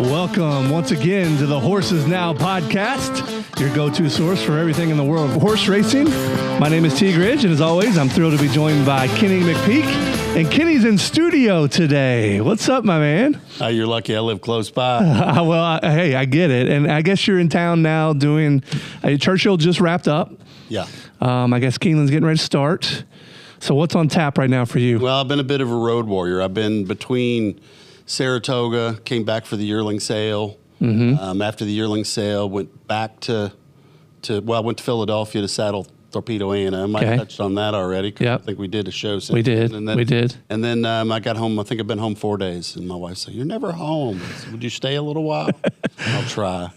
Welcome once again to the Horses Now podcast, your go-to source for everything in the world of horse racing. My name is T. Gridge, and as always, I'm thrilled to be joined by Kenny McPeek. And Kenny's in studio today. What's up, my man? You're lucky I live close by. Hey, I get it. And I guess you're in town now doing, Churchill just wrapped up. Yeah. I guess Keeneland's getting ready to start. So what's on tap right now for you? Well, I've been a bit of a road warrior. I've been between Saratoga, came back for the yearling sale. Mm-hmm. After the yearling sale, went back I went to Philadelphia to saddle Torpedo A&M. I touched on that already. Yep. I think we did a show since. We did. And then I got home. I think I've been home 4 days. And my wife said, "You're never home. I said, would you stay a little while?" I'll try.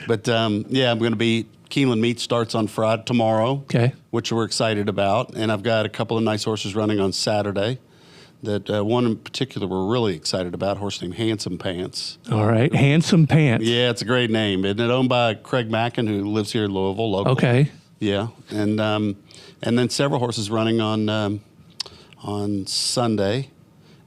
But I'm going to be, Keeneland Meet starts on Friday, tomorrow, which we're excited about. And I've got a couple of nice horses running on Saturday. That one in particular we're really excited about, a horse named Handsome Pants. All right, Handsome Pants. Yeah, it's a great name. Isn't it owned by Craig Mackin, who lives here in Louisville, local? Okay. Yeah, and then several horses running on Sunday,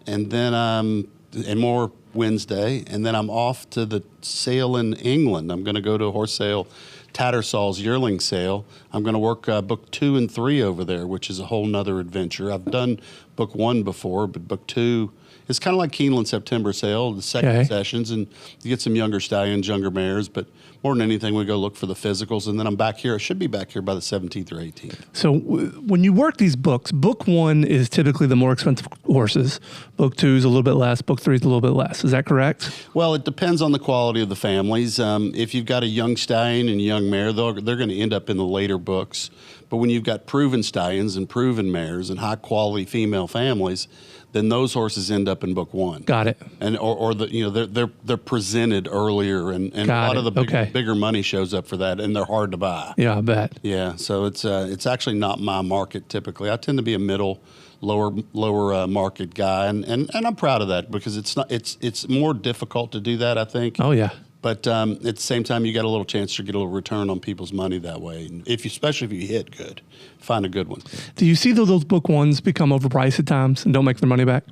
and then and more Wednesday, and then I'm off to the sale in England. I'm going to go to a horse sale, Tattersall's yearling sale. I'm going to work book 2 and 3 over there, which is a whole nother adventure. I've done book 1 before, but book 2 is kind of like Keeneland September sale, the second sessions, and you get some younger stallions, younger mares, but more than anything, we go look for the physicals, and then I'm back here. I should be back here by the 17th or 18th. So when you work these books, book 1 is typically the more expensive horses. Book 2 is a little bit less. Book 3 is a little bit less. Is that correct? Well, it depends on the quality of the families. If you've got a young stallion and a young mare, they're going to end up in the later books. But when you've got proven stallions and proven mares and high-quality female families, then those horses end up in book 1. Got it. And or they're presented earlier, and a lot of the bigger money shows up for that, and they're hard to buy. Yeah, I bet. Yeah, so it's actually not my market typically. I tend to be a middle, lower market guy, and I'm proud of that because it's more difficult to do that, I think. Oh yeah. But at the same time, you got a little chance to get a little return on people's money that way. Especially if you hit good, find a good one. Do you see those book 1s become overpriced at times and don't make their money back?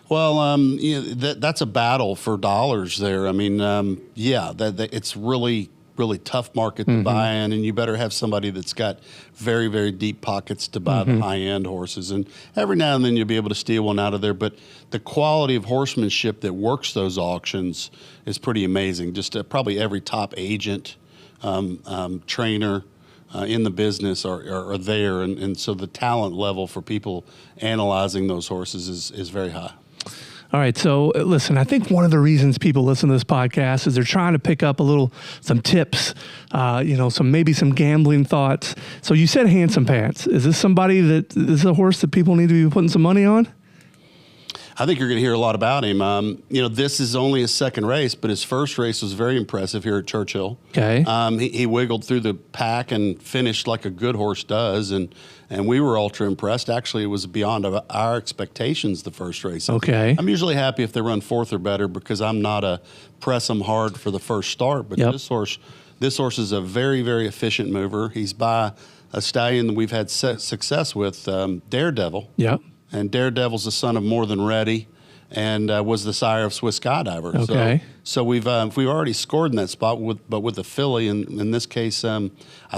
Well, that's a battle for dollars there. I mean, it's really tough market to buy in, and you better have somebody that's got very, very deep pockets to buy the high-end horses. And every now and then you'll be able to steal one out of there, but the quality of horsemanship that works those auctions is pretty amazing. Just probably every top agent, trainer in the business are there, and so the talent level for people analyzing those horses is very high. All right, so listen, I think one of the reasons people listen to this podcast is they're trying to pick up some tips, maybe some gambling thoughts. So you said Handsome Pants. Is this is a horse that people need to be putting some money on? I think you're going to hear a lot about him. This is only his second race, but his first race was very impressive here at Churchill. Okay. He wiggled through the pack and finished like a good horse does, and we were ultra impressed. Actually, it was beyond our expectations the first race. Okay. I'm usually happy if they run 4th or better because I'm not a press them hard for the first start, but this horse is a very, very efficient mover. He's by a stallion that we've had success with, Daredevil. Yep. And Daredevil's the son of More Than Ready, and was the sire of Swiss Skydiver. Okay. So we've already scored in that spot, but with the filly, and in this case, I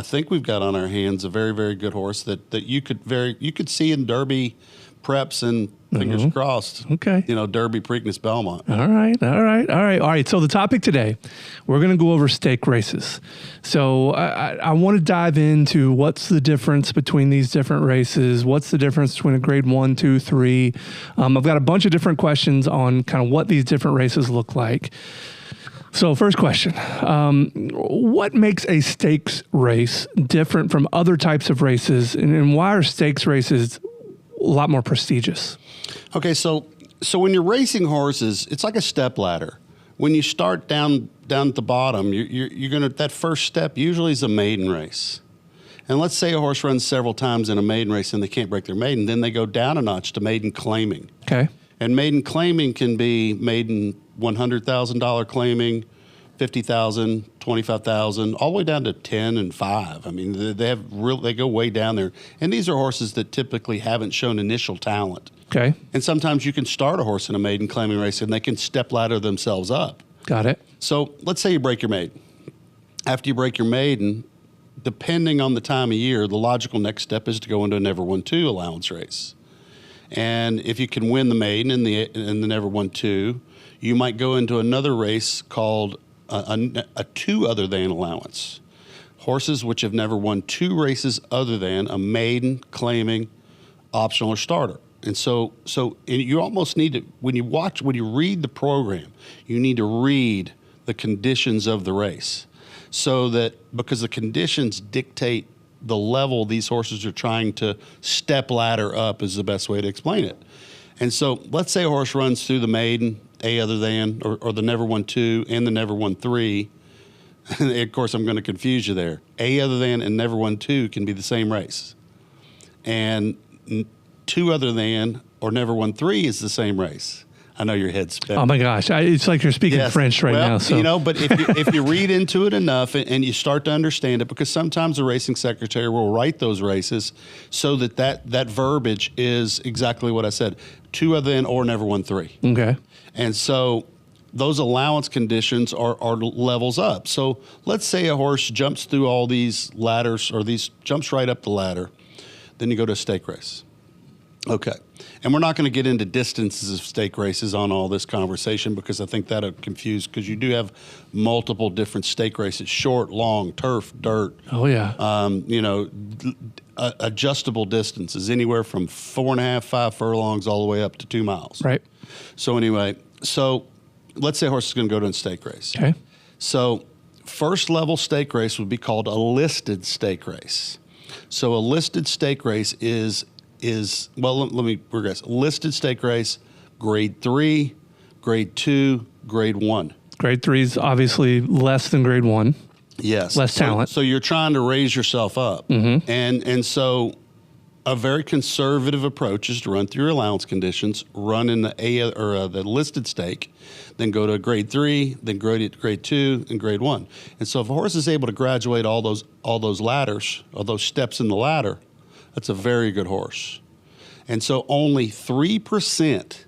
think we've got on our hands a very, very good horse that you could see in Derby preps and fingers crossed. Okay. Derby, Preakness, Belmont. All right. So the topic today, we're going to go over stake races. So I want to dive into what's the difference between these different races. What's the difference between a grade 1, 2, 3? I've got a bunch of different questions on kind of what these different races look like. So first question, what makes a stakes race different from other types of races, and why are stakes races a lot more prestigious? Okay, so when you're racing horses, it's like a step ladder. When you start down at the bottom, you're gonna, that first step usually is a maiden race. And let's say a horse runs several times in a maiden race and they can't break their maiden, then they go down a notch to maiden claiming. Okay. And maiden claiming can be maiden $100,000 claiming, $50,000, $25,000, all the way down to 10 and 5. I mean, they go way down there. And these are horses that typically haven't shown initial talent. Okay. And sometimes you can start a horse in a maiden claiming race and they can step ladder themselves up. Got it. So let's say you break your maiden. After you break your maiden, depending on the time of year, the logical next step is to go into a Never Won 2 allowance race. And if you can win the maiden in the Never Won 2, you might go into another race called a 2 other than allowance. Horses which have never won 2 races other than a maiden, claiming, optional, or starter. And so you almost need to, when you read the program, you need to read the conditions of the race, so that, because the conditions dictate the level these horses are trying to step ladder up, is the best way to explain it. And so let's say a horse runs through the maiden, A other than, or the Never Won 2 and the Never Won 3. Of course, I'm going to confuse you there. A other than and Never Won 2 can be the same race. And 2 other than or Never Won 3 is the same race. I know your head's spinning. Oh my gosh, it's like you're speaking French right now. So. You know, but if you read into it enough and you start to understand it, because sometimes the racing secretary will write those races so that verbiage is exactly what I said: 2 other than or Never Won 3. Okay. And so those allowance conditions are levels up. So let's say a horse jumps through all these ladders, or jumps right up the ladder. Then you go to a stake race. Okay. And we're not going to get into distances of stake races on all this conversation, because I think that'll confuse, because you do have multiple different stake races: short, long, turf, dirt. Oh, yeah. Adjustable distances, anywhere from 4.5, 5 furlongs all the way up to 2 miles. Right. So anyway, let's say a horse is going to go to a stake race. Okay. So first level stake race would be called a listed stake race. So a listed stake race is well, let me regress. Listed stake race, grade 3, grade 2, grade 1. Grade 3 is obviously less than grade 1. Yes. Less talent. So you're trying to raise yourself up. Mm-hmm. And so a very conservative approach is to run through your allowance conditions, run in the listed stake, then go to grade 3, then grade 2, and grade 1. And so if a horse is able to graduate all those ladders, or those steps in the ladder, that's a very good horse. And so only 3%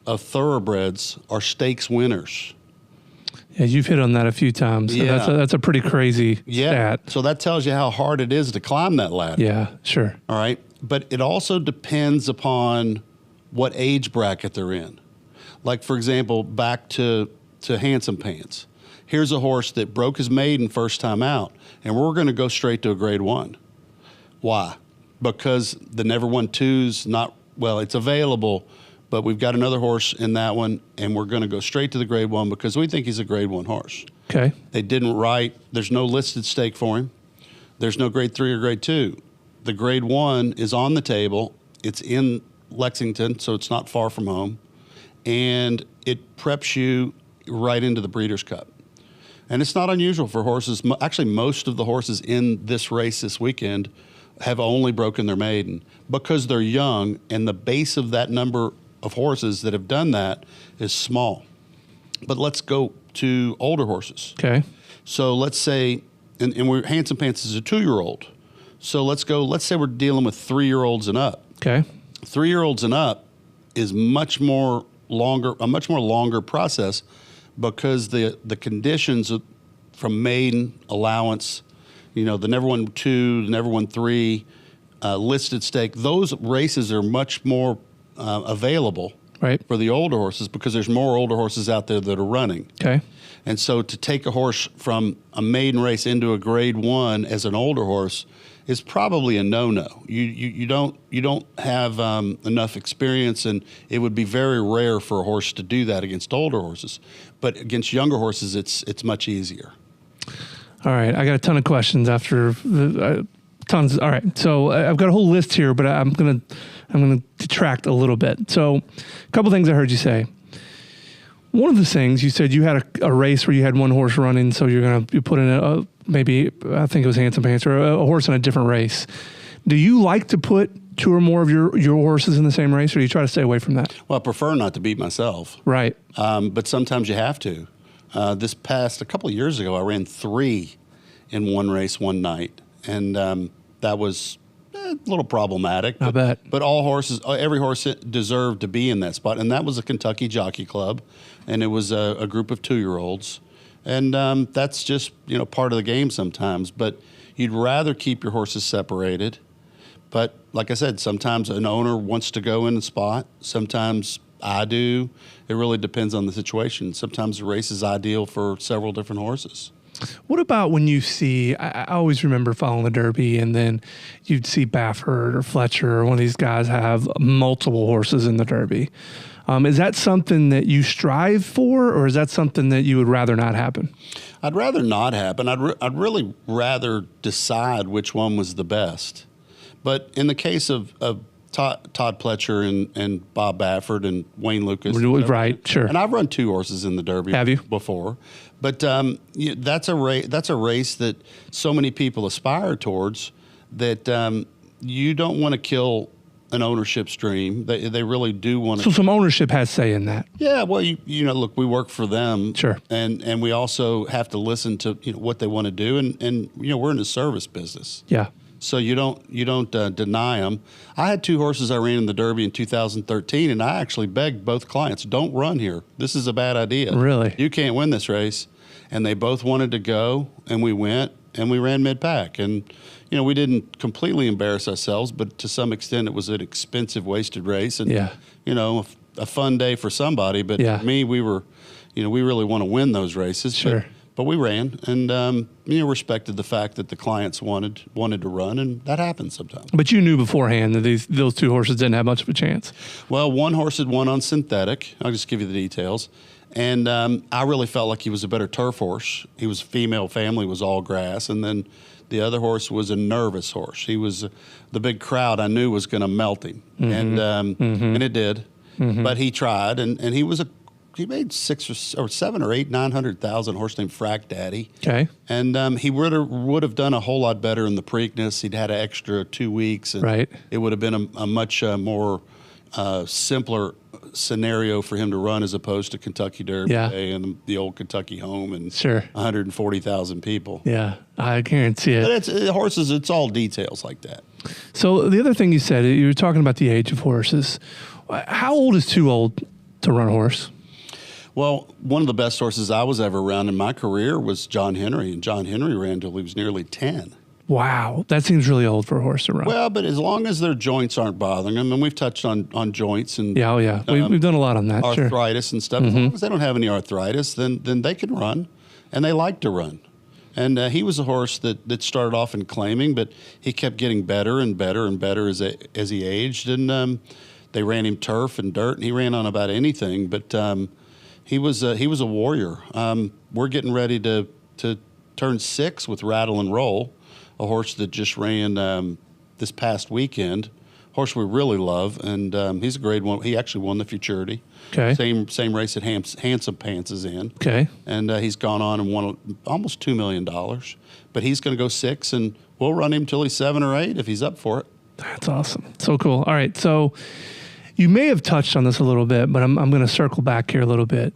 of thoroughbreds are stakes winners. Yeah, you've hit on that a few times. So Yeah. That's a pretty crazy stat. So that tells you how hard it is to climb that ladder. Yeah, sure. All right. But it also depends upon what age bracket they're in. Like, for example, back to Handsome Pants. Here's a horse that broke his maiden first time out, and we're going to go straight to a grade 1. Why? Because the Never Won 2's it's available, but we've got another horse in that one, and we're going to go straight to the grade 1 because we think he's a grade 1 horse. Okay. They didn't write, there's no listed stake for him. There's no grade 3 or grade 2. The grade 1 is on the table. It's in Lexington, so it's not far from home. And it preps you right into the Breeders' Cup. And it's not unusual for horses. Actually, most of the horses in this race this weekend have only broken their maiden because they're young, and the base of that number of horses that have done that is small. But let's go to older horses. Okay. So let's say, and Handsome Pants is a 2-year-old. So let's say we're dealing with 3-year-olds and up. Okay. 3-year-olds and up is a much more longer process, because the conditions from maiden, allowance, the Never Won 2, the Never Won 3, listed stake, those races are much more available for the older horses, because there's more older horses out there that are running. Okay. And so to take a horse from a maiden race into a grade 1 as an older horse is probably a no-no. You don't have enough experience, and it would be very rare for a horse to do that against older horses. But against younger horses, it's much easier. All right, I got a ton of questions after tons. All right, so I've got a whole list here, but I'm gonna detract a little bit. So, a couple things I heard you say. One of the things you said, you had a race where you had one horse running, so you put in maybe I think it was Handsome Pants, or a horse in a different race. Do you like to put 2 or more of your horses in the same race, or do you try to stay away from that? Well, I prefer not to beat myself. Right. But sometimes you have to. A couple of years ago, I ran 3 in one race one night, and that was a little problematic. I bet. But every horse deserved to be in that spot. And that was a Kentucky Jockey Club. And it was a group of 2-year-olds. And that's just, part of the game sometimes. But you'd rather keep your horses separated. But like I said, sometimes an owner wants to go in a spot. Sometimes I do. It really depends on the situation. Sometimes the race is ideal for several different horses. What about when you see, I always remember following the Derby, and then you'd see Baffert or Fletcher or one of these guys have multiple horses in the Derby. Is that something that you strive for, or is that something that you would rather not happen? I'd rather not happen. I'd really rather decide which one was the best. But in the case of Todd Pletcher and Bob Baffert and Wayne Lucas. Right, sure. And I've run 2 horses in the Derby Have you? before. But that's a race that so many people aspire towards that you don't want to kill an ownership stream. They really do want to. So some ownership has say in that. Yeah, well, look, we work for them. Sure. And we also have to listen to what they want to do. And we're in the service business. Yeah. So you don't deny them. I had 2 horses I ran in the Derby in 2013, and I actually begged both clients, don't run here. This is a bad idea. Really? You can't win this race. And they both wanted to go, and we went, and we ran mid-pack. And, we didn't completely embarrass ourselves, but to some extent it was an expensive, wasted race. And, a fun day for somebody. But for me, we were, we really want to win those races. Sure. But we ran, and respected the fact that the clients wanted to run, and that happens sometimes. But you knew beforehand that those 2 horses didn't have much of a chance. Well, one horse had won on synthetic. I'll just give you the details. And I really felt like he was a better turf horse. He was female family, was all grass, and then the other horse was a nervous horse. He was the big crowd I knew was going to melt him, and it did. Mm-hmm. But he tried, and he made 6 or 7 or 8, 900,000 horse named Frack Daddy. Okay. And he would have done a whole lot better in the Preakness. He'd had an extra 2 weeks. And right. It would have been a much more simpler scenario for him to run as opposed to Kentucky Derby Day and the old Kentucky home and 140,000 people. Yeah, I guarantee it. But horses, it's all details like that. So the other thing you said, you were talking about the age of horses. How old is too old to run a horse? Well, one of the best horses I was ever around in my career was John Henry, and John Henry ran until he was nearly 10. Wow, that seems really old for a horse to run. Well, but as long as their joints aren't bothering them, and we've touched on joints and we've done a lot on that. Arthritis and stuff. Mm-hmm. As long as they don't have any arthritis, then they can run, and they like to run. And he was a horse that started off in claiming, but he kept getting better and better and better as he aged. And they ran him turf and dirt, and he ran on about anything. But he was a warrior. We're getting ready to turn 6 with Rattle and Roll, a horse that just ran this past weekend. Horse we really love, and he's a grade 1. He actually won the Futurity. Okay. Same race that Handsome Pants is in. Okay. And he's gone on and won almost $2 million. But he's going to go 6, and we'll run him till he's 7 or 8 if he's up for it. That's awesome. So cool. All right, so you may have touched on this a little bit, but I'm going to circle back here a little bit.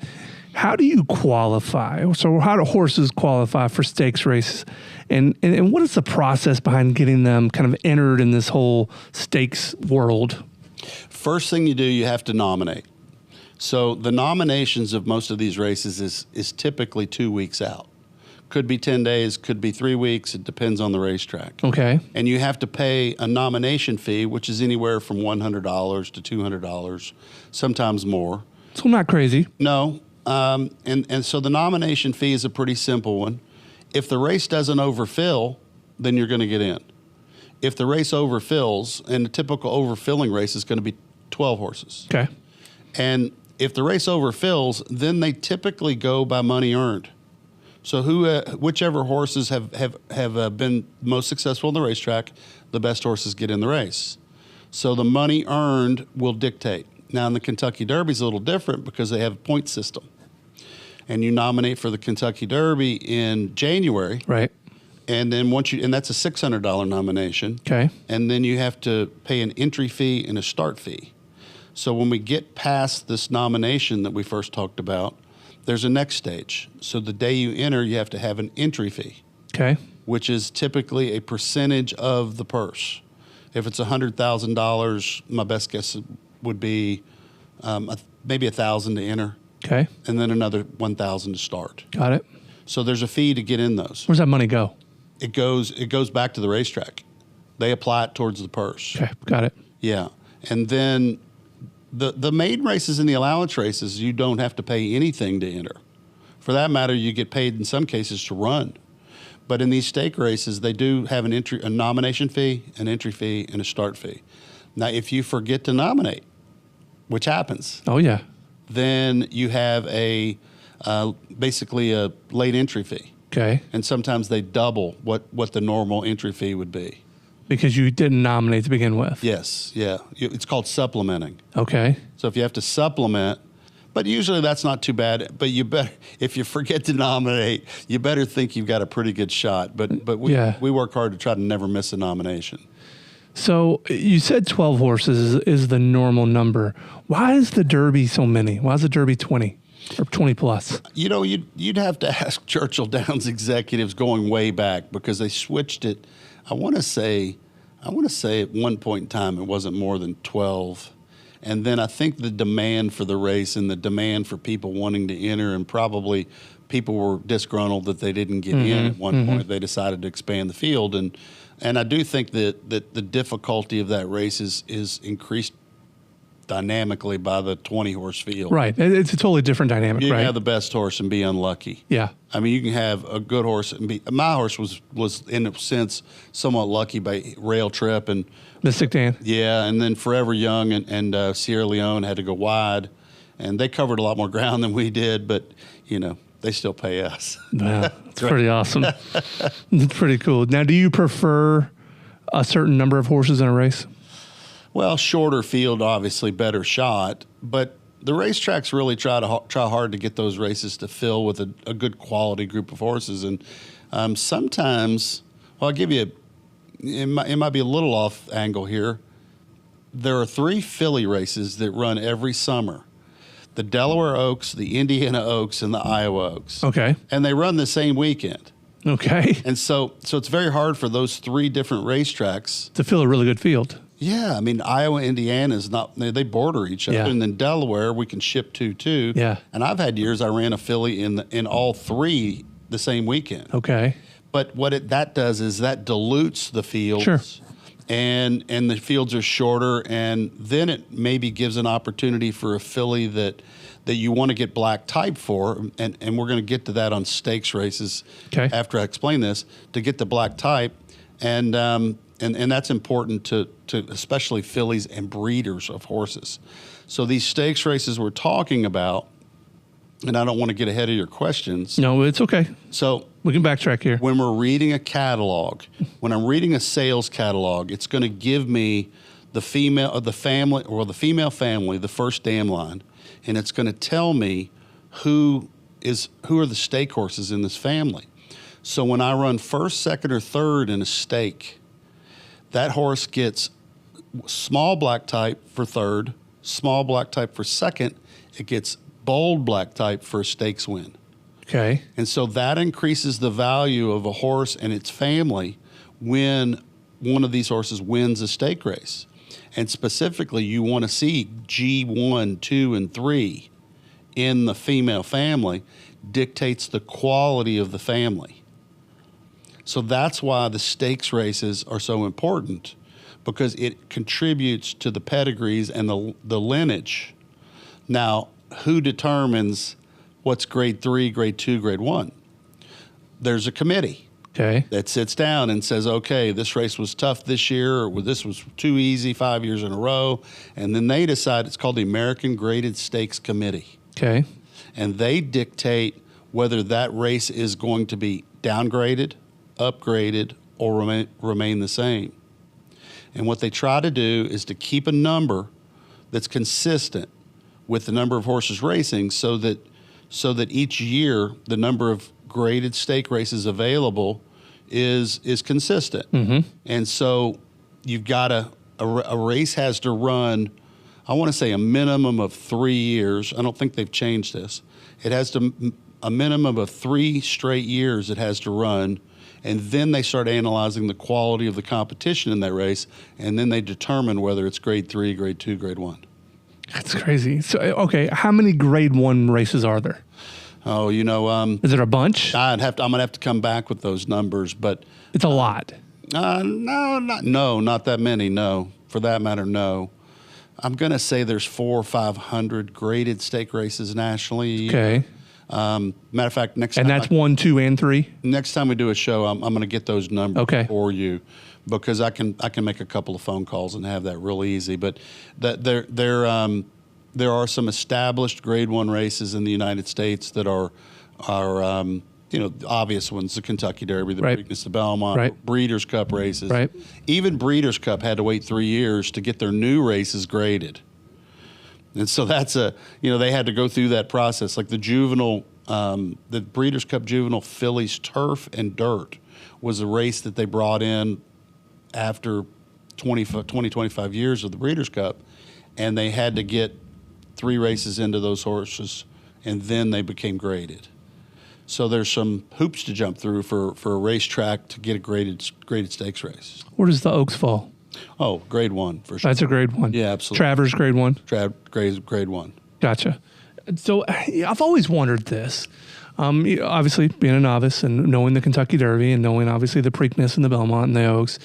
How do you qualify? So how do horses qualify for stakes races? And what is the process behind getting them kind of entered in this whole stakes world? First thing you do, you have to nominate. So the nominations of most of these races is typically 2 weeks out. Could be 10 days, could be 3 weeks. It depends on the racetrack. Okay. And you have to pay a nomination fee, which is anywhere from $100 to $200, sometimes more. So not crazy. No. And so the nomination fee is a pretty simple one. If the race doesn't overfill, then you're going to get in. If the race overfills, and the typical overfilling race is going to be 12 horses. Okay. And if the race overfills, then they typically go by money earned. So whichever horses have been most successful in the racetrack, the best horses get in the race. So the money earned will dictate. Now in the Kentucky Derby is a little different because they have a point system. And you nominate for the Kentucky Derby in January. Right. And then and that's a $600 nomination. Okay. And then you have to pay an entry fee and a start fee. So when we get past this nomination that we first talked about, there's a next stage. So the day you enter, you have to have an entry fee. Okay. Which is typically a percentage of the purse. If it's $100,000, my best guess would be maybe $1,000 to enter. Okay. And then another $1,000 to start. Got it. So there's a fee to get in those. Where's that money go? It goes back to the racetrack. They apply it towards the purse. Okay. Got it. Yeah. And then the maiden races and the allowance races, you don't have to pay anything to enter. For that matter, you get paid in some cases to run. But in these stake races, they do have a nomination fee, an entry fee, and a start fee. Now, if you forget to nominate, which happens, Oh, yeah. then you have basically a late entry fee. Okay. And sometimes they double what the normal entry fee would be. Because you didn't nominate to begin with. Yes, yeah. It's called supplementing. Okay. So if you have to supplement, but usually that's not too bad. But you better, if you forget to nominate, you better think you've got a pretty good shot. But we work hard to try to never miss a nomination. So you said 12 horses is the normal number. Why is the Derby so many? Why is the Derby 20 or 20 plus? You know, you'd have to ask Churchill Downs executives going way back, because they switched it. I want to say at one point in time it wasn't more than 12. And then I think the demand for the race and the demand for people wanting to enter, and probably people were disgruntled that they didn't get in at one point, they decided to expand the field. And I do think that the difficulty of that race is increased dynamically by the 20-horse field. Right. It's a totally different dynamic, You right? can have the best horse and be unlucky. Yeah. I mean, you can have a good horse and be. My horse was in a sense somewhat lucky by Rail Trip and Mystic Dan. yeah, and then Forever Young and Sierra Leone had to go wide, and they covered a lot more ground than we did, but you know they still pay us. Wow, it's pretty awesome. It's pretty cool. Now, do you prefer a certain number of horses in a race? Well, shorter field, obviously better shot, but the racetracks really try hard to get those races to fill with a good quality group of horses, and sometimes, well, I'll give you. It might be a little off angle here. There are 3 filly races that run every summer: the Delaware Oaks, the Indiana Oaks, and the Iowa Oaks. Okay. And they run the same weekend. Okay. And so it's very hard for those 3 different racetracks To fill a really good field. Yeah, I mean, Iowa, Indiana is not, they border each other. Yeah. And then Delaware, we can ship to too. Yeah. And I've had years I ran a filly in all 3 the same weekend. Okay. But what that does is that dilutes the fields. Sure. And the fields are shorter, and then it maybe gives an opportunity for a filly that you want to get black type for, and we're going to get to that on stakes races after I explain this, to get the black type. And that's important to especially fillies and breeders of horses. So these stakes races we're talking about, and I don't want to get ahead of your questions. No, it's okay. So we can backtrack here. When we're reading a catalog, when I'm reading a sales catalog, it's going to give me the female family, the first dam line, and it's going to tell me who are the stake horses in this family. So when I run first, second, or third in a stake, that horse gets small black type for third, small black type for second. It gets bold black type for a stakes win. Okay. And so that increases the value of a horse and its family when one of these horses wins a stake race. And specifically, you want to see G1, 2, and 3 in the female family dictates the quality of the family. So that's why the stakes races are so important, because it contributes to the pedigrees and the lineage. Now, who determines what's grade 3, grade 2, grade 1? There's a committee that sits down and says, okay, this race was tough this year, or this was too easy 5 years in a row. And then they decide, it's called the American Graded Stakes Committee. Okay. And they dictate whether that race is going to be downgraded, upgraded, or remain the same. And what they try to do is to keep a number that's consistent with the number of horses racing, so that each year the number of graded stake races available is consistent. Mm-hmm. And so you've got a race has to run, I want to say a minimum of 3 years. I don't think they've changed this. It has to a minimum of 3 straight years it has to run And then they start analyzing the quality of the competition in that race, and then they determine whether it's grade 3, grade 2, grade 1. That's crazy. So, okay, how many grade 1 races are there? Oh, Is it a bunch? I'm gonna have to come back with those numbers, but It's a lot. not that many. No, for that matter, no. I'm gonna say there's 400 or 500 graded stake races nationally. Okay. Matter of fact, And that's 1, 2, and 3? next time we do a show, I'm going to get those numbers Okay. for you, because I can make a couple of phone calls and have that real easy. But there are some established grade 1 races in the United States that are obvious ones: the Kentucky Derby, the Right. Preakness, the Belmont, Right. Breeders' Cup races. Right. Even Breeders' Cup had to wait 3 years to get their new races graded. And so they had to go through that process. Like the Breeders' Cup Juvenile Fillies Turf and Dirt was a race that they brought in after 25 years of the Breeders' Cup, and they had to get 3 races into those horses, and then they became graded. So there's some hoops to jump through for a racetrack to get a graded stakes race. Where does the Oaks fall? Oh, grade 1 for sure. That's a grade 1. Yeah, absolutely. Travers, grade 1. Grade 1. Gotcha. So I've always wondered this. Obviously, being a novice and knowing the Kentucky Derby and knowing obviously the Preakness and the Belmont and the Oaks,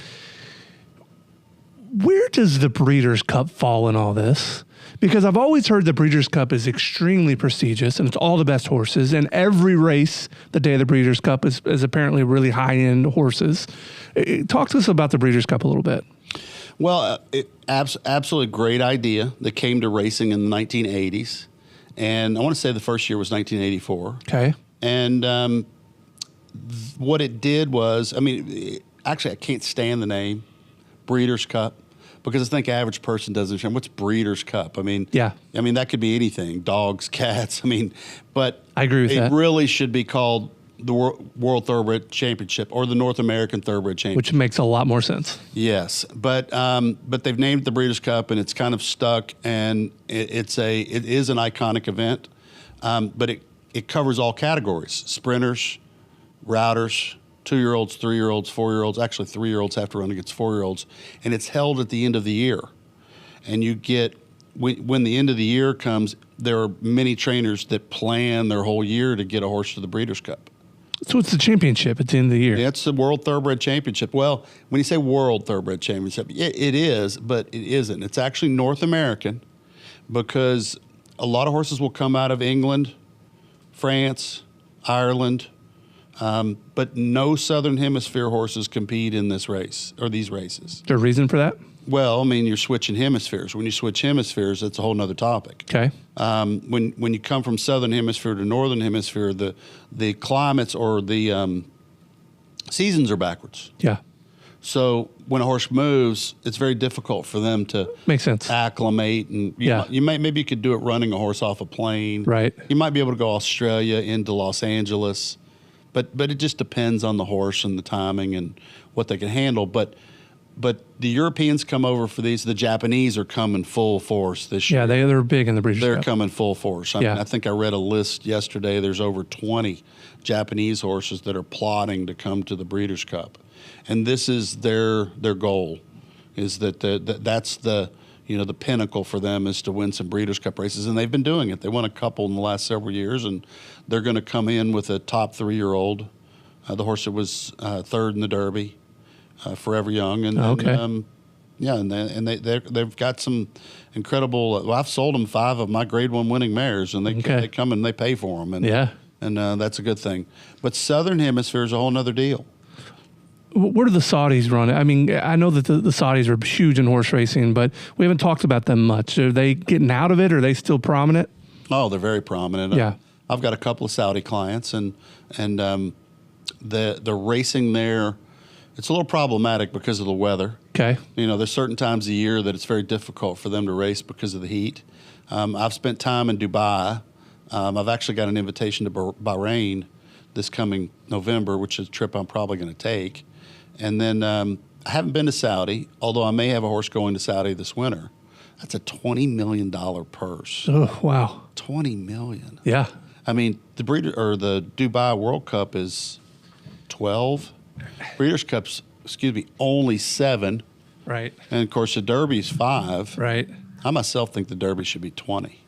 where does the Breeders' Cup fall in all this? Because I've always heard the Breeders' Cup is extremely prestigious and it's all the best horses, and every race the day of the Breeders' Cup is apparently really high-end horses. Talk to us about the Breeders' Cup a little bit. Well, absolutely great idea that came to racing in the 1980s. And I want to say the first year was 1984. Okay. And what it did was, actually, I can't stand the name Breeders' Cup, because I think average person doesn't understand what's Breeders' Cup. Yeah. That could be anything, dogs, cats. But I agree with that. It really should be called the World Thoroughbred Championship or the North American Thoroughbred Championship. Which makes a lot more sense. Yes, but they've named it the Breeders' Cup, and it's kind of stuck, and it is an iconic event, but it covers all categories: sprinters, routers, 2-year-olds, 3-year-olds, 4-year-olds. Actually, 3-year-olds have to run against 4-year-olds, and it's held at the end of the year. And you get when the end of the year comes, there are many trainers that plan their whole year to get a horse to the Breeders' Cup. So it's the championship at the end of the year. Yeah, it's the World Thoroughbred Championship. Well, when you say World Thoroughbred Championship, it is, but it isn't. It's actually North American, because a lot of horses will come out of England, France, Ireland, but no Southern Hemisphere horses compete in this race or these races. Is there a reason for that? Well, you're switching hemispheres. When you switch hemispheres, that's a whole nother topic. Okay. When you come from Southern Hemisphere to Northern Hemisphere, the climates or the seasons are backwards. Yeah. So when a horse moves, it's very difficult for them to Makes sense. acclimate. And maybe you could do it running a horse off a plane. Right. You might be able to go Australia into Los Angeles, but it just depends on the horse and the timing and what they can handle. But the Europeans come over for these. The Japanese are coming full force this year. Yeah, they're big in the Breeders' They're Cup. coming full force. I think I read a list yesterday. There's over 20 Japanese horses that are plotting to come to the Breeders' Cup, and this is their goal. Is that's the pinnacle for them, is to win some Breeders' Cup races, and they've been doing it. They won a couple in the last several years, and they're going to come in with a top 3-year-old, the horse that was third in the Derby. Forever Young, and they've got some incredible. Well, I've sold them 5 of my Grade 1 winning mares, and they come and they pay for them, and that's a good thing. But Southern Hemisphere is a whole nother deal. Where do the Saudis run? I know that the Saudis are huge in horse racing, but we haven't talked about them much. Are they getting out of it? Or are they still prominent? Oh, they're very prominent. Yeah, I've got a couple of Saudi clients, and the racing there. It's a little problematic because of the weather. Okay. There's certain times of year that it's very difficult for them to race because of the heat. I've spent time in Dubai. I've actually got an invitation to Bahrain this coming November, which is a trip I'm probably going to take. And then I haven't been to Saudi, although I may have a horse going to Saudi this winter. That's a $20 million purse. Oh, wow. $20 million. Yeah. The Dubai World Cup is 12. Breeders' Cup's, only 7. Right. And, of course, the Derby's 5. Right. I myself think the Derby should be 20.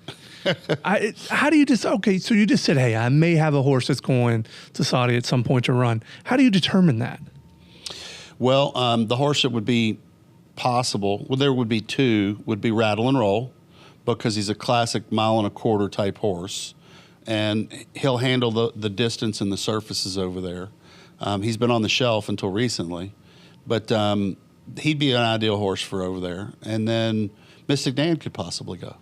How do you just, okay, so you just said, hey, I may have a horse that's going to Saudi at some point to run. How do you determine that? Well, the horse that would be possible, well, there would be 2, would be Rattle and Roll, because he's a classic 1.25 mile type horse, and he'll handle the distance and the surfaces over there. He's been on the shelf until recently, but he'd be an ideal horse for over there. And then Mystic Dan could possibly go.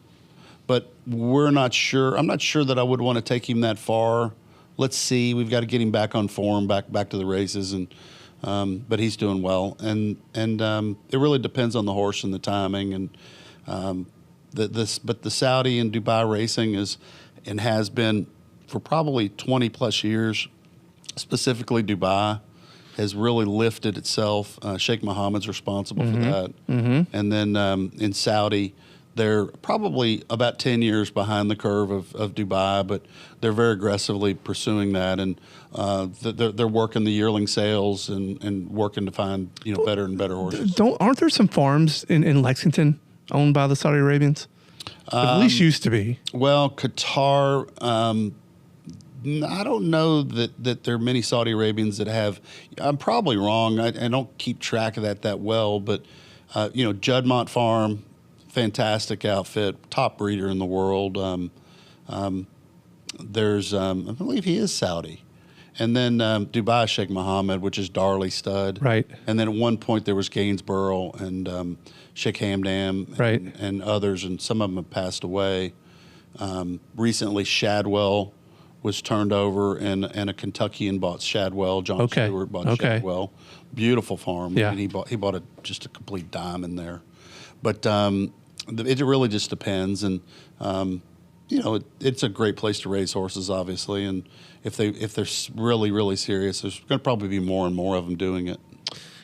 But we're not sure. I'm not sure that I would want to take him that far. Let's see. We've got to get him back on form, back to the races, and but he's doing well. And it really depends on the horse and the timing. And but the Saudi and Dubai racing is and has been for probably 20 plus years. Specifically, Dubai has really lifted itself. Sheikh Mohammed's responsible for that. Mm-hmm. And then in Saudi, they're probably about 10 years behind the curve of Dubai, but they're very aggressively pursuing that. And they're working the yearling sales and working to find better and better horses. Aren't there some farms in Lexington owned by the Saudi Arabians? At least used to be. Well, Qatar, I don't know that there are many Saudi Arabians that have. I'm probably wrong. I don't keep track of that well, but Juddmonte Farm, fantastic outfit, top breeder in the world. There's I believe he is Saudi, and then Dubai Sheikh Mohammed, which is Darley Stud, right? And then at one point there was Gainsborough and Sheikh Hamdam, right, and others, and some of them have passed away. Recently, Shadwell was turned over, and a Kentuckian bought Shadwell. John Stewart bought Shadwell. Beautiful farm. Yeah. And he bought just a complete diamond there. But it really just depends, and it's a great place to raise horses, obviously. And if they're really, really serious, there's going to probably be more and more of them doing it.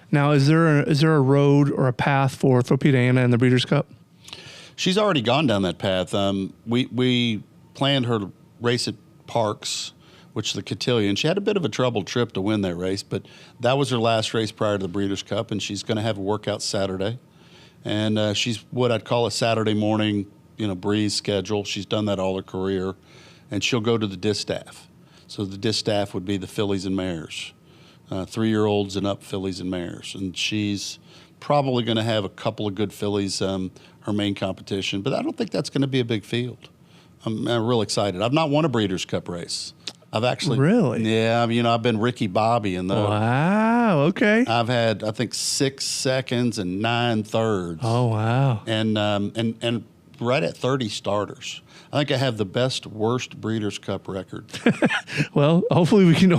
Now, is there a road or a path for Thorpedo Anna in the Breeders' Cup? She's already gone down that path. We planned her to race at Parks, which is the cotillion. She had a bit of a troubled trip to win that race, but that was her last race prior to the Breeders' Cup, and she's going to have a workout Saturday. And she's what I'd call a Saturday morning, breeze schedule. She's done that all her career, and she'll go to the distaff. So the distaff would be the fillies and mares, 3-year-olds and up fillies and mares, and she's probably going to have a couple of good fillies, her main competition, but I don't think that's going to be a big field. I'm real excited. I've not won a Breeders' Cup race. I've actually really, yeah. I've been Ricky Bobby in those. Wow. Okay. I've had I think 6 seconds and 9 thirds. Oh wow. And right at 30 starters. I think I have the worst Breeders' Cup record. Well, hopefully we can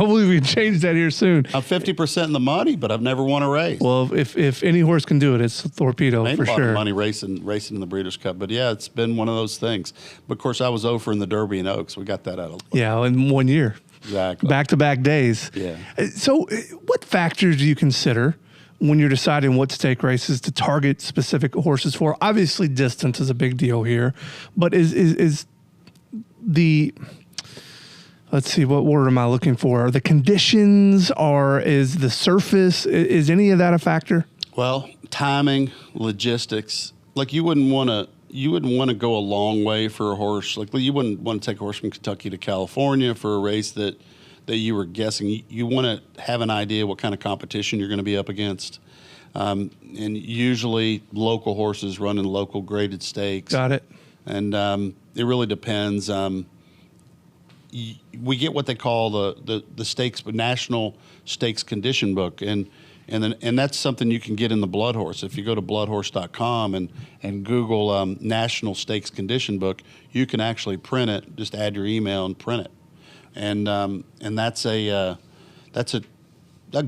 change that here soon. I'm 50% in the money, but I've never won a race. Well, if any horse can do it, it's Thorpedo for sure. Made a lot of money racing in the Breeders' Cup, but yeah, it's been one of those things. But of course, I was over in the Derby and Oaks. We got that out of the way. Yeah, in 1 year. Exactly. Back-to-back days. Yeah. So, what factors do you consider when you're deciding what stake races to target specific horses for? Obviously, distance is a big deal here, but is the, let's see, what word am I looking for? Are the conditions, or is the surface, is any of that a factor? Well, timing, logistics. Like you wouldn't want to go a long way for a horse. Like you wouldn't want to take a horse from Kentucky to California for a race that you were guessing. You want to have an idea what kind of competition you're going to be up against. And usually local horses run in local graded stakes. Got it. And it really depends. We get what they call the stakes, but national stakes condition book, and that's something you can get in the Blood Horse. If you go to bloodhorse.com and Google national stakes condition book, you can actually print it. Just add your email and print it, and that's a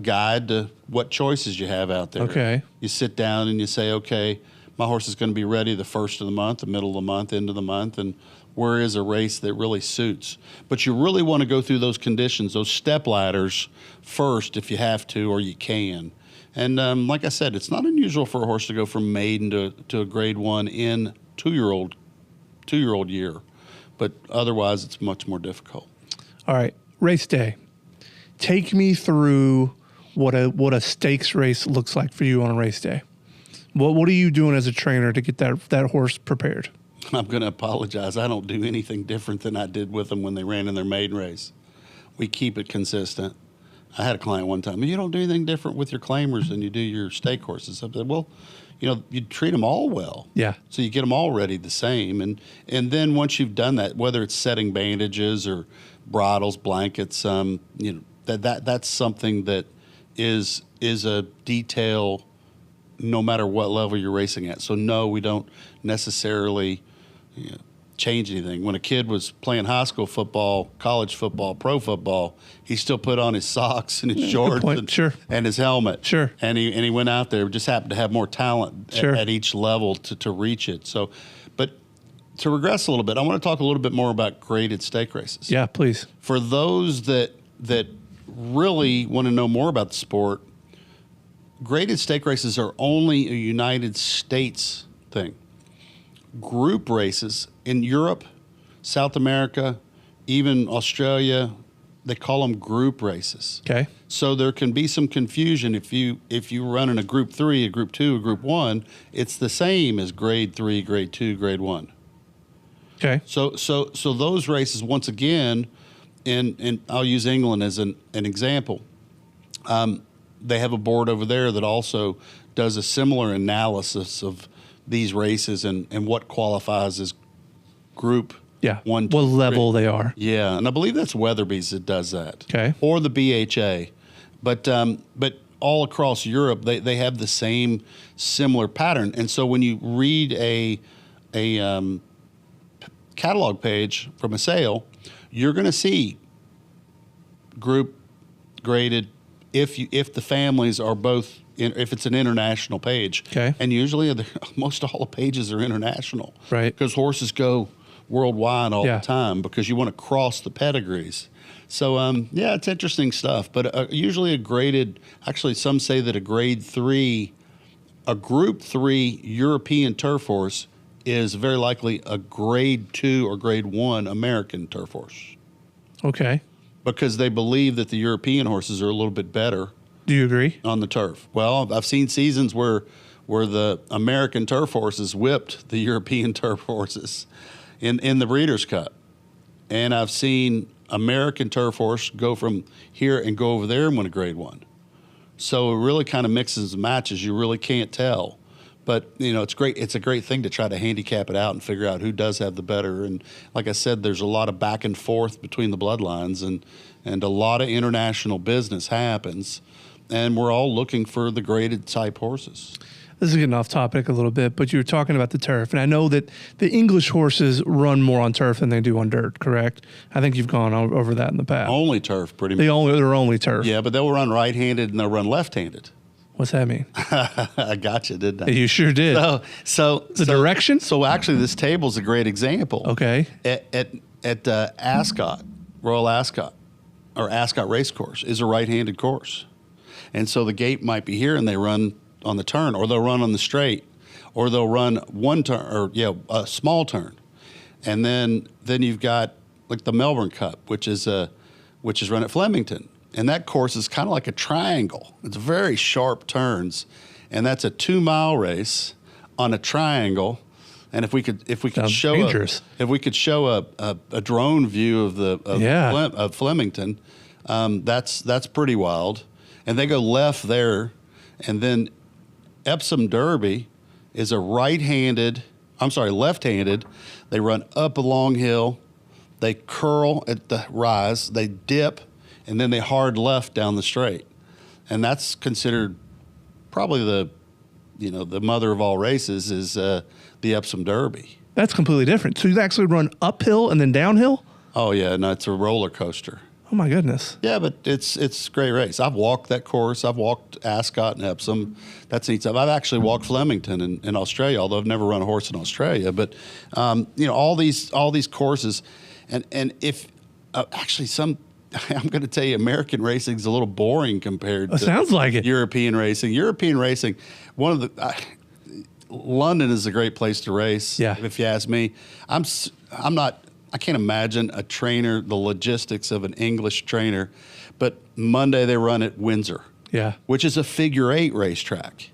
guide to what choices you have out there. Okay. You sit down and you say, okay, my horse is going to be ready the first of the month, the middle of the month, end of the month, and where is a race that really suits. But you really want to go through those conditions, those step ladders first if you have to or you can. And like I said, it's not unusual for a horse to go from maiden to a grade 1 in two-year-old year. But otherwise, it's much more difficult. All right, race day. Take me through what a stakes race looks like for you on a race day. What are you doing as a trainer to get that horse prepared? I'm going to apologize. I don't do anything different than I did with them when they ran in their maiden race. We keep it consistent. I had a client one time, you don't do anything different with your claimers than you do your stake horses. I said, well, you treat them all well. Yeah. So you get them all ready the same. And then once you've done that, whether it's setting bandages or bridles, blankets, that's something that is a detail no matter what level you're racing at. So no, we don't necessarily change anything. When a kid was playing high school football, college football, pro football, he still put on his socks and his shorts and his helmet. Sure. And he went out there, just happened to have more talent at each level to reach it. So, but to regress a little bit, I want to talk a little bit more about graded stake races. Yeah, please. For those that really want to know more about the sport, graded stake races are only a United States thing. Group races in Europe, South America, even Australia, they call them group races. Okay. So there can be some confusion if you run in a group 3, a group 2, a group 1, it's the same as grade 3, grade 2, grade 1. Okay. So those races, once again, and I'll use England as an example. They have a board over there that also does a similar analysis of these races and what qualifies as group 1, 2, what level 3. They are. Yeah, and I believe that's Weatherby's that does that. Okay. Or the BHA. But all across Europe, they have the same similar pattern. And so when you read a catalog page from a sale, you're going to see group graded if the families are both if it's an international page. Okay. And usually most all the pages are international. Right. Because horses go worldwide all the time because you want to cross the pedigrees. So it's interesting stuff. But usually actually some say that a grade 3, a group 3 European turf horse is very likely a grade 2 or grade 1 American turf horse. Okay. Because they believe that the European horses are a little bit better. Do you agree? On the turf. Well, I've seen seasons where the American turf horses whipped the European turf horses in the Breeders' Cup. And I've seen American turf horse go from here and go over there and win a grade 1. So it really kind of mixes and matches. You really can't tell. But, it's great. It's a great thing to try to handicap it out and figure out who does have the better. And like I said, there's a lot of back and forth between the bloodlines and a lot of international business happens. And we're all looking for the graded type horses. This is getting off topic a little bit, but you were talking about the turf. And I know that the English horses run more on turf than they do on dirt, correct? I think you've gone over that in the past. Only turf, pretty much. They're only turf. Yeah, but they'll run right-handed and they'll run left-handed. What's that mean? I got you, didn't I? You sure did. So direction? So actually, this table's a great example. Okay. At Ascot, Royal Ascot, or Ascot Racecourse is a right-handed course. And so the gate might be here and they run on the turn, or they'll run on the straight, or they'll run one turn, or a small turn. And then you've got like the Melbourne Cup, which is run at Flemington. And that course is kind of like a triangle. It's very sharp turns. And that's a 2-mile race on a triangle. And if we could show a drone view of Flemington, that's pretty wild. And they go left there, and then Epsom Derby is a left-handed. They run up a long hill, they curl at the rise, they dip, and then they hard left down the straight. And that's considered probably the mother of all races is the Epsom Derby. That's completely different. So you actually run uphill and then downhill? Oh, yeah. No, it's a roller coaster. Oh, my goodness. Yeah, but it's a great race. I've walked that course. I've walked Ascot and Epsom. That's neat stuff. I've actually walked Flemington in Australia, although I've never run a horse in Australia. But, all these courses. And if actually I'm going to tell you, American racing is a little boring compared to sounds like it. European racing. European racing, London is a great place to race. Yeah. If you ask me, I can't imagine the logistics of an English trainer, but Monday they run at Windsor. Yeah. which is a figure 8 racetrack.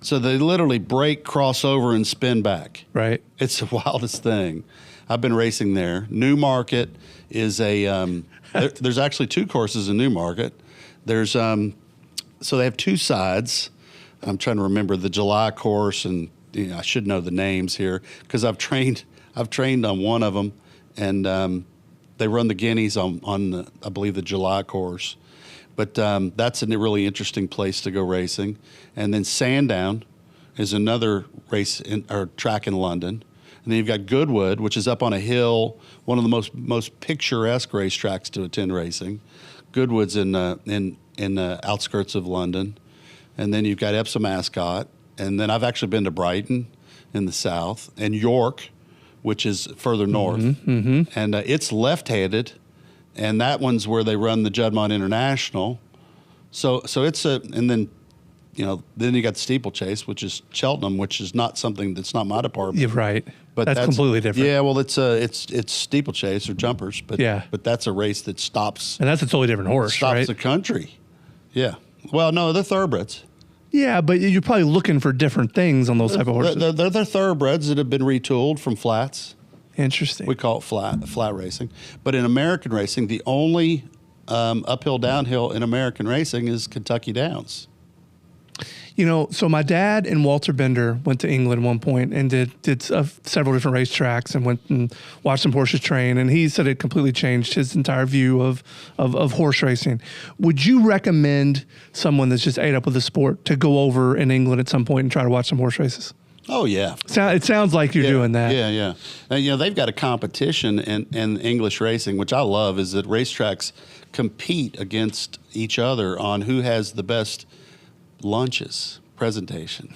So they literally break, cross over, and spin back. Right. It's the wildest thing. I've been racing there. Newmarket is there's actually 2 courses in Newmarket. There's so they have 2 sides. I'm trying to remember the July course, and I should know the names here because I've trained on one of them, and they run the Guineas on I believe the July course. But that's a really interesting place to go racing. And then Sandown is another track in London. And then you've got Goodwood, which is up on a hill, one of the most picturesque racetracks to attend racing. Goodwood's in the outskirts of London. And then you've got Epsom Ascot. And then I've actually been to Brighton in the south, and York, which is further north. Mm-hmm. And it's left-handed. And that one's where they run the Juddmonte International. So it's and then then you got the steeplechase, which is Cheltenham, which is not something that's not my department. You're right. But that's completely different. Yeah, well, it's steeplechase or jumpers, but that's a race that stops. And that's a totally different horse, stops right? the country. Yeah. Well, no, they're thoroughbreds. Yeah, but you're probably looking for different things on those type of horses. They're thoroughbreds that have been retooled from flats. Interesting. We call it flat racing. But in American racing, the only uphill, downhill in American racing is Kentucky Downs. So my dad and Walter Bender went to England at one point and did several different racetracks and went and watched some horses train. And he said it completely changed his entire view of horse racing. Would you recommend someone that's just ate up with the sport to go over in England at some point and try to watch some horse races? Oh, yeah. It sounds like you're doing that. Yeah. And, they've got a competition in English racing, which I love, is that racetracks compete against each other on who has the best lunches presentation.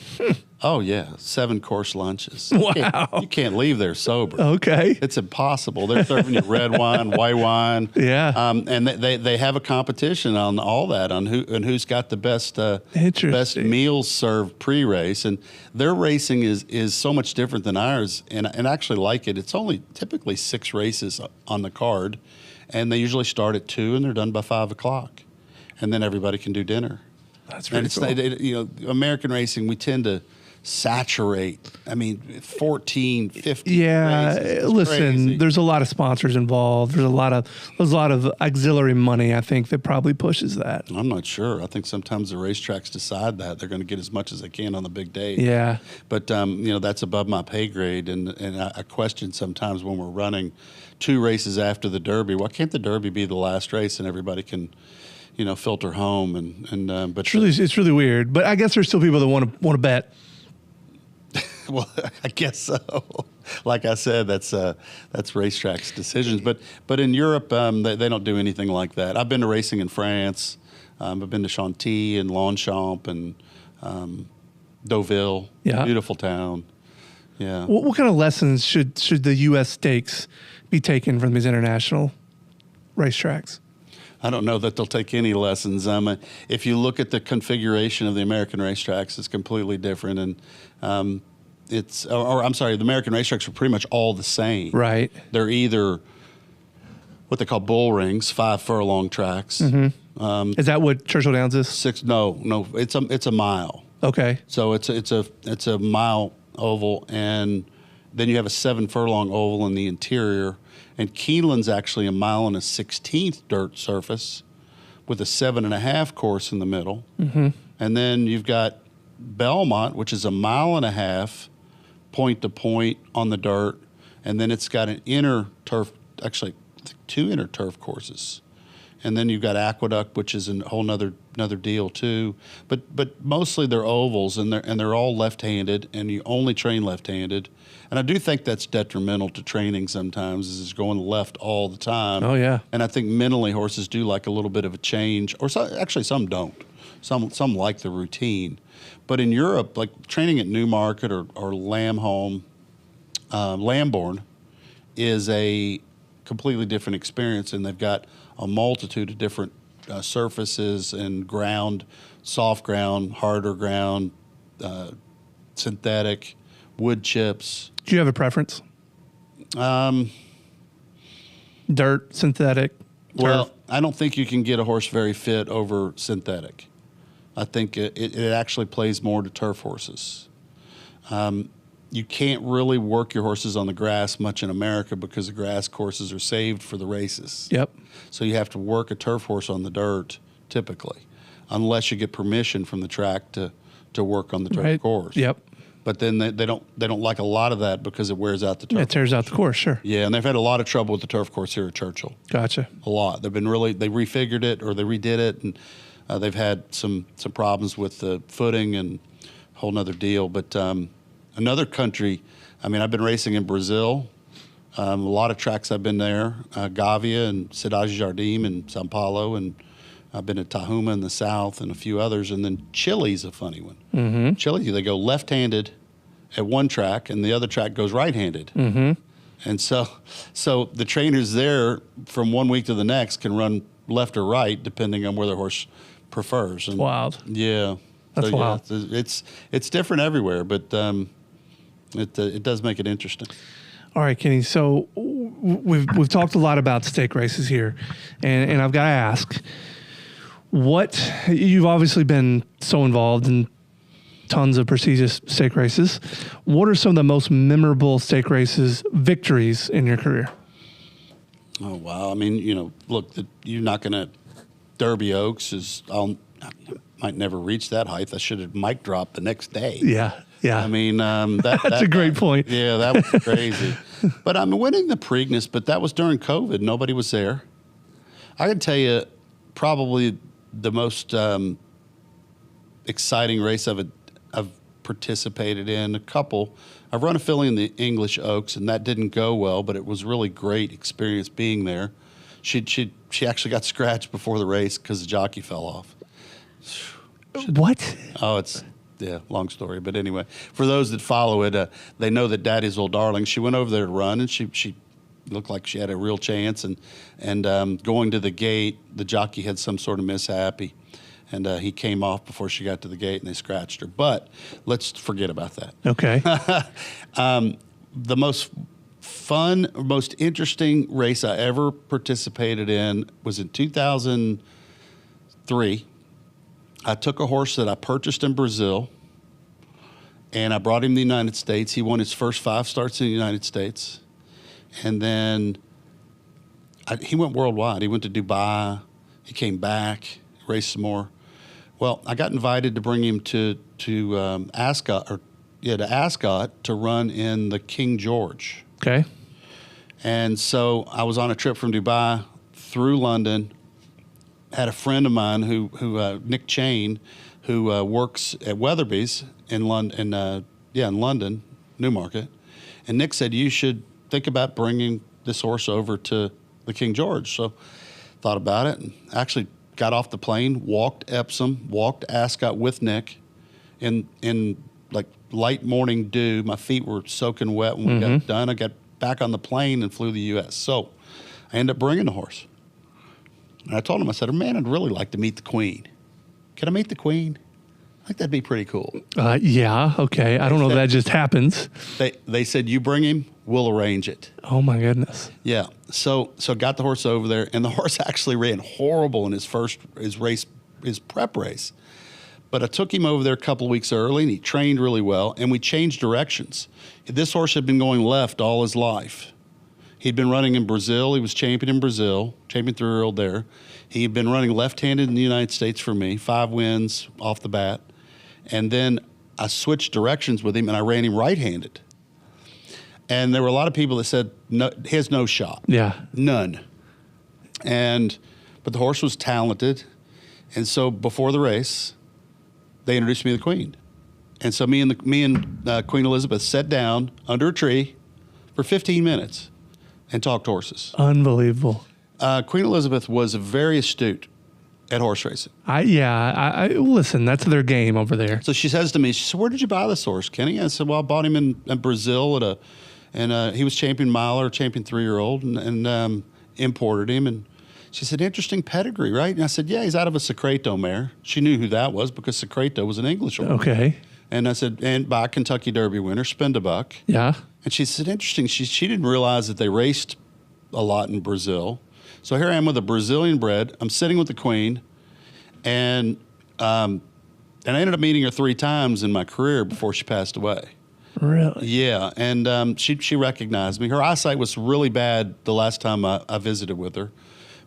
Oh, yeah. 7-course lunches. Wow. You can't leave there sober. Okay. It's impossible. They're serving you red wine, white wine. Yeah. And they have a competition on all that, on who's got the best meals served pre-race. And their racing is so much different than ours, and I actually like it. It's only typically 6 races on the card, and they usually start at 2 and they're done by 5 o'clock. And then everybody can do dinner. That's really cool. American racing, we tend to saturate. 14, 50. Yeah, races. listen, Crazy. there's a lot of sponsors involved. There's a lot of auxiliary money, I think, that probably pushes that. I'm not sure. I think sometimes the racetracks decide that they're going to get as much as they can on the big day. Yeah. But that's above my pay grade, and I question sometimes when we're running 2 races after the Derby. Why can't the Derby be the last race and everybody can filter home but it's really weird. But I guess there's still people that want to bet. Well, I guess so. Like I said, that's racetracks' decisions. But in Europe, they don't do anything like that. I've been to racing in France. I've been to Chantilly and Longchamp and Deauville. Yeah. Beautiful town. Yeah. What kind of lessons should the U.S. stakes be taken from these international racetracks? I don't know that they'll take any lessons. If you look at the configuration of the American racetracks, it's completely different, and the American racetracks are pretty much all the same. Right. They're either what they call bull rings, 5-furlong tracks. Mm-hmm. Is that what Churchill Downs is? 6? No. It's a mile. Okay. So it's a mile oval, and then you have a 7-furlong oval in the interior. And Keeneland's actually 1.116 dirt surface with a 7.5 course in the middle. Mm-hmm. And then you've got Belmont, which is 1.5 miles point to point on the dirt. And then it's got an inner turf, actually 2 inner turf courses. And then you've got Aqueduct, which is a whole nother deal too. But mostly they're ovals, and they're all left-handed, and you only train left-handed. And I do think that's detrimental to training sometimes, is going left all the time. Oh, yeah. And I think mentally horses do like a little bit of a change, or actually some don't. Some like the routine. But in Europe, like training at Newmarket or Lamborn is a completely different experience, and they've got a multitude of different surfaces and ground, soft ground, harder ground, synthetic, wood chips. Do you have a preference? Dirt, synthetic, turf? Well, I don't think you can get a horse very fit over synthetic. I think it actually plays more to turf horses. You can't really work your horses on the grass much in America because the grass courses are saved for the races. Yep. So you have to work a turf horse on the dirt typically, unless you get permission from the track to work on the turf course. Yep. But then they don't like a lot of that because it wears out the turf. It tears out the course, sure. Yeah, and they've had a lot of trouble with the turf course here at Churchill. Gotcha. A lot. They refigured it or they redid it, and they've had some problems with the footing and a whole nother deal. But another country, I mean, I've been racing in Brazil. A lot of tracks I've been there, Gavia and Cidade Jardim and Sao Paulo, and I've been at Tahuma in the south and a few others. And then Chile's a funny one. Mm-hmm. Chile, they go left-handed at one track, and the other track goes right-handed. Mm-hmm. And so the trainers there from one week to the next can run left or right depending on where their horse prefers. And wild. Yeah. That's wild. Yeah, it's different everywhere, but it does make it interesting. All right, Kenny. So we've talked a lot about stake races here, and I've got to ask, what you've obviously been so involved in tons of prestigious stake races. What are some of the most memorable stake races victories in your career? Oh wow! I mean, look, you're not going to. Derby Oaks I might never reach that height. I should have mic dropped the next day. Yeah. I mean, that's a great point. Yeah, that was crazy. But I'm winning the Preakness, but that was during COVID. Nobody was there. I can tell you, probably the most exciting race I've participated in. A couple. I've run a filly in the English Oaks, and that didn't go well, but it was really great experience being there. She actually got scratched before the race because the jockey fell off. What? Oh, long story. But anyway, for those that follow it, they know that Daddy's Old Darling. She went over there to run, and she looked like she had a real chance. And going to the gate, the jockey had some sort of mishap. And he came off before she got to the gate, and they scratched her. But let's forget about that. Okay. The most fun, most interesting race I ever participated in was in 2003. I took a horse that I purchased in Brazil, and I brought him to the United States. He won his first 5 starts in the United States. And then he went worldwide. He went to Dubai. He came back, raced some more. Well, I got invited to bring him to Ascot to run in the King George. Okay. And so I was on a trip from Dubai through London. Had a friend of mine who Nick Chain, who works at Weatherby's in London, Newmarket. And Nick said, you should think about bringing this horse over to the King George. So thought about it and actually got off the plane, walked Epsom, walked Ascot with Nick in like light morning dew. My feet were soaking wet when we got done. I got back on the plane and flew to the U.S. So I ended up bringing the horse. And I told him, I said, man, I'd really like to meet the Queen. Can I meet the Queen? I think that'd be pretty cool. Yeah, okay. I don't know if that just happens. They said, you bring him, we'll arrange it. Oh, my goodness. Yeah. So got the horse over there, and the horse actually ran horrible in his prep race. But I took him over there a couple of weeks early, and he trained really well, and we changed directions. This horse had been going left all his life. He'd been running in Brazil. He was champion in Brazil, champion 3-year-old there. He'd been running left-handed in the United States for me, 5 wins off the bat. And then I switched directions with him, and I ran him right-handed. And there were a lot of people that said, no, he has no shot. Yeah. None. But the horse was talented. And so before the race, they introduced me to the Queen. And so me and Queen Elizabeth sat down under a tree for 15 minutes and talked horses. Unbelievable. Queen Elizabeth was very astute at horse racing. I listen, that's their game over there. So she says to me, she said, where did you buy this horse, Kenny? I said, well, I bought him in Brazil and he was champion miler, champion 3-year-old, and imported him. And she said, interesting pedigree, right? And I said, yeah, he's out of a Secreto mare. She knew who that was because Secreto was an English horse. Okay. And I said, and by a Kentucky Derby winner, Spend a Buck. Yeah. And she said, interesting. She didn't realize that they raced a lot in Brazil. So here I am with a Brazilian bred. I'm sitting with the Queen, and And I ended up meeting her 3 times in my career before she passed away. Really? Yeah, and she recognized me. Her eyesight was really bad the last time I visited with her,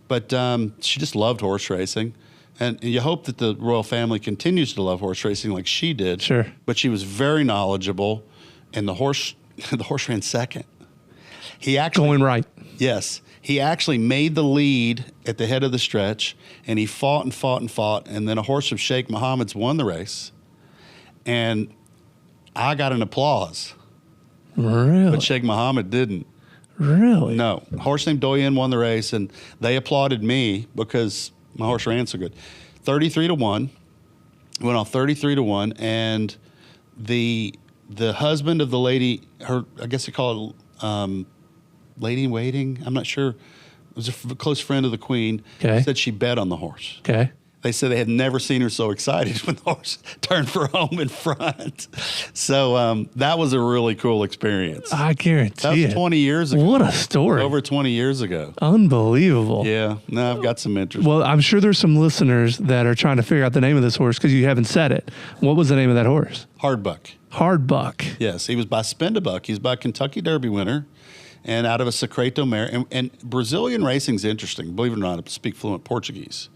but she just loved horse racing. And you hope that the royal family continues to love horse racing like she did. Sure. But she was very knowledgeable, and the horse ran second. He actually Going right. Yes. He actually made the lead at the head of the stretch, and he fought and fought and fought, and then a horse of Sheikh Mohammed's won the race. And I got an applause. Really? But Sheikh Mohammed didn't. Really? No. A horse named Doyen won the race, and they applauded me because my horse ran so good. 33-1. Went off 33-1, and the husband of the lady, I guess you call it lady in waiting, I'm not sure. It was a close friend of the queen. Okay. Said she bet on the horse. Okay. They said they had never seen her so excited when the horse turned for home in front. So that was a really cool experience. I guarantee That was it. 20 years ago. What a story. Over 20 years ago. Unbelievable. Yeah. No, I've got some interest. Well, I'm sure there's some listeners that are trying to figure out the name of this horse because you haven't said it. What was the name of that horse? Hardbuck. Hardbuck. Yes. He was by Spendabuck. He's by Kentucky Derby winner and out of a Secreto mare. And Brazilian racing's interesting. Believe it or not, I speak fluent Portuguese.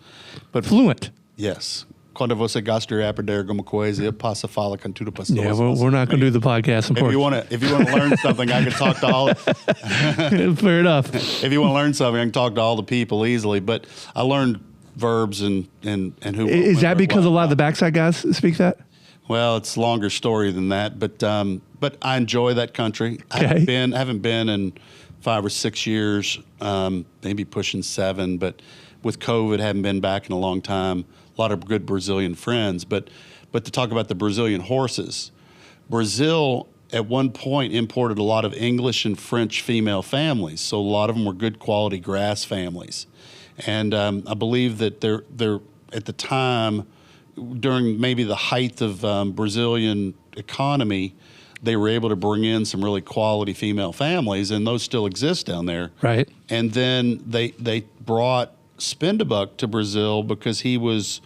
But Fluent. yes. Quando você gosta de aprender alguma coisa, eu passo a falar com tudo pessoas. Yeah, we're not going to do the podcast in If you Portuguese. want to learn something, I can talk to all. Fair enough. If you want to learn something, I can talk to all the people easily. But I learned verbs and who. Is that because a lot of the backside guys speak that? Well, it's a longer story than that, but I enjoy that country. Okay. I haven't been in 5 or 6 years, maybe pushing 7. But with COVID, haven't been back in a long time. A lot of good Brazilian friends, but to talk about the Brazilian horses, Brazil at one point imported a lot of English and French female families, so a lot of them were good quality grass families, and I believe that they're at the time during maybe the height of Brazilian economy, they were able to bring in some really quality female families, and those still exist down there. Right. And then they brought Spendabuck to Brazil because he was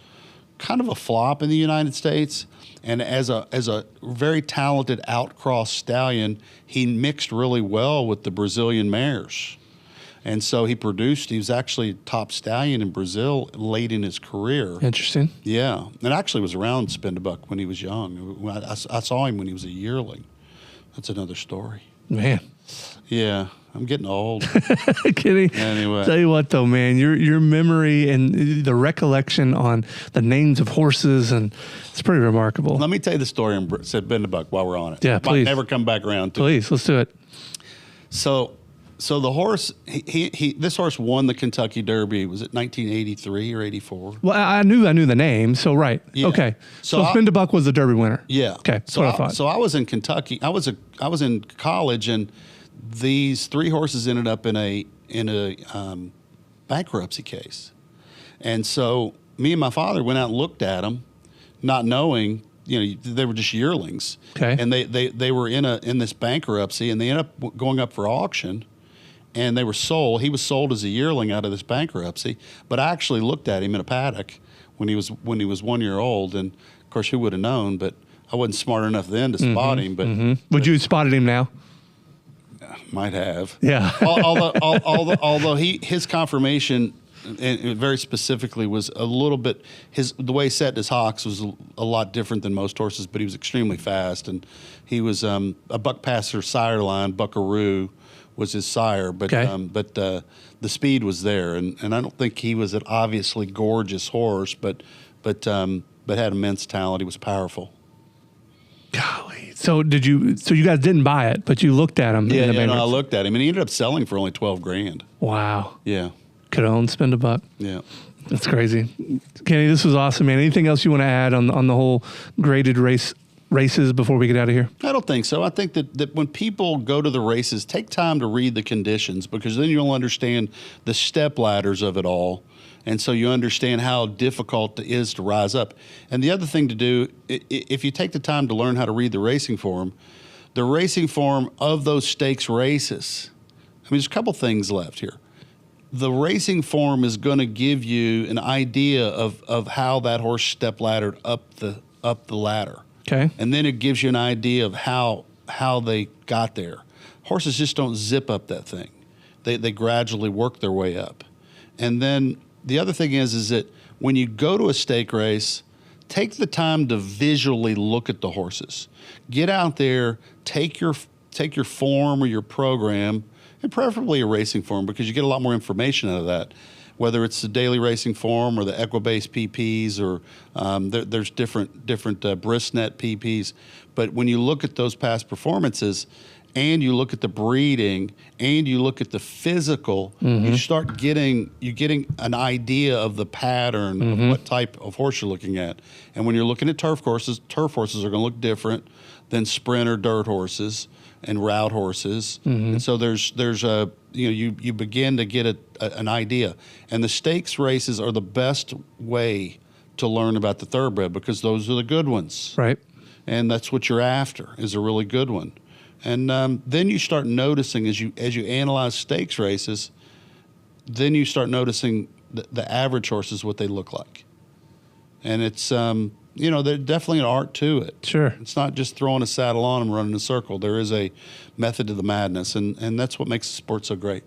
kind of a flop in the United States, and as a very talented outcross stallion, he mixed really well with the Brazilian mares. And so he was actually top stallion in Brazil late in his career. Interesting. Yeah. And actually was around Spendabuck when he was young. I saw him when he was a yearling. That's another story. Man. Yeah. I'm getting old. Kidding. Anyway. Tell you what, though, man, your memory and the recollection on the names of horses, and it's pretty remarkable. Let me tell you the story on Spendabuck while we're on it. Yeah, please. Might never come back around to it. Please, let's do it. So the horse, this horse won the Kentucky Derby. Was it 1983 or 84? Well, I knew the name, so right. Yeah. Okay. So So Spendabuck was the Derby winner. Yeah. Okay, that's So what I thought. So I was in Kentucky. I was in college, and these 3 horses ended up in a bankruptcy case. And so me and my father went out and looked at them, not knowing, they were just yearlings. Okay. And they were in this bankruptcy, and they ended up going up for auction, and they were sold. He was sold as a yearling out of this bankruptcy, but I actually looked at him in a paddock when he was 1 year old, and of course, who would have known? But I wasn't smart enough then to spot him. But Would you have spotted him now? might have. Yeah. although his confirmation, and very specifically, was a little bit the way he set his hocks was a lot different than most horses, but he was extremely fast, and he was a buck passer sire line. Buckaroo was his sire, but Okay. The speed was there, and I don't think he was an obviously gorgeous horse, but had immense talent. He was powerful. Golly. So you guys didn't buy it, but you looked at him. Yeah, in the I bankruptcy. looked at him, and he ended up selling for only $12,000. Wow. Yeah, Could own Spendabuck. yeah. That's crazy. Kenny, this was awesome, man. Anything else you want to add on the whole graded races before we get out of here? I don't think so. I think that when people go to the races, take time to read the conditions, because then you'll understand the step ladders of it all. And so you understand how difficult it is to rise up. And the other thing to do, if you take the time to learn how to read the racing form of those stakes races, there's a couple things left here. The racing form is going to give you an idea of how that horse step laddered up up the ladder. Okay. And then it gives you an idea of how they got there. Horses just don't zip up that thing. They gradually work their way up. And then the other thing is that when you go to a stake race, take the time to visually look at the horses. Get out there, take your form or your program, and preferably a racing form, because you get a lot more information out of that. Whether it's the daily racing form or the Equibase PPs, or there's different Bristnet PPs. But when you look at those past performances, and you look at the breeding, and you look at the physical, you start getting an idea of the pattern of what type of horse you're looking at. And when you're looking at turf horses are going to look different than sprint or dirt horses and route horses. And so there's a you begin to get an idea. And the stakes races are the best way to learn about the thoroughbred, because those are the good ones. Right. And that's what you're after, is a really good one. And then you start noticing, as you analyze stakes races, then you start noticing the average horses, what they look like. And it's, there's definitely an art to it. Sure. It's not just throwing a saddle on them and running a circle. There is a method to the madness, and that's what makes the sport so great.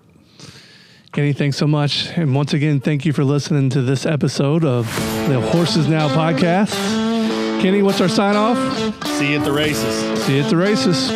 Kenny, thanks so much. And once again, thank you for listening to this episode of the Horses Now podcast. Kenny, what's our sign off? See you at the races. See you at the races.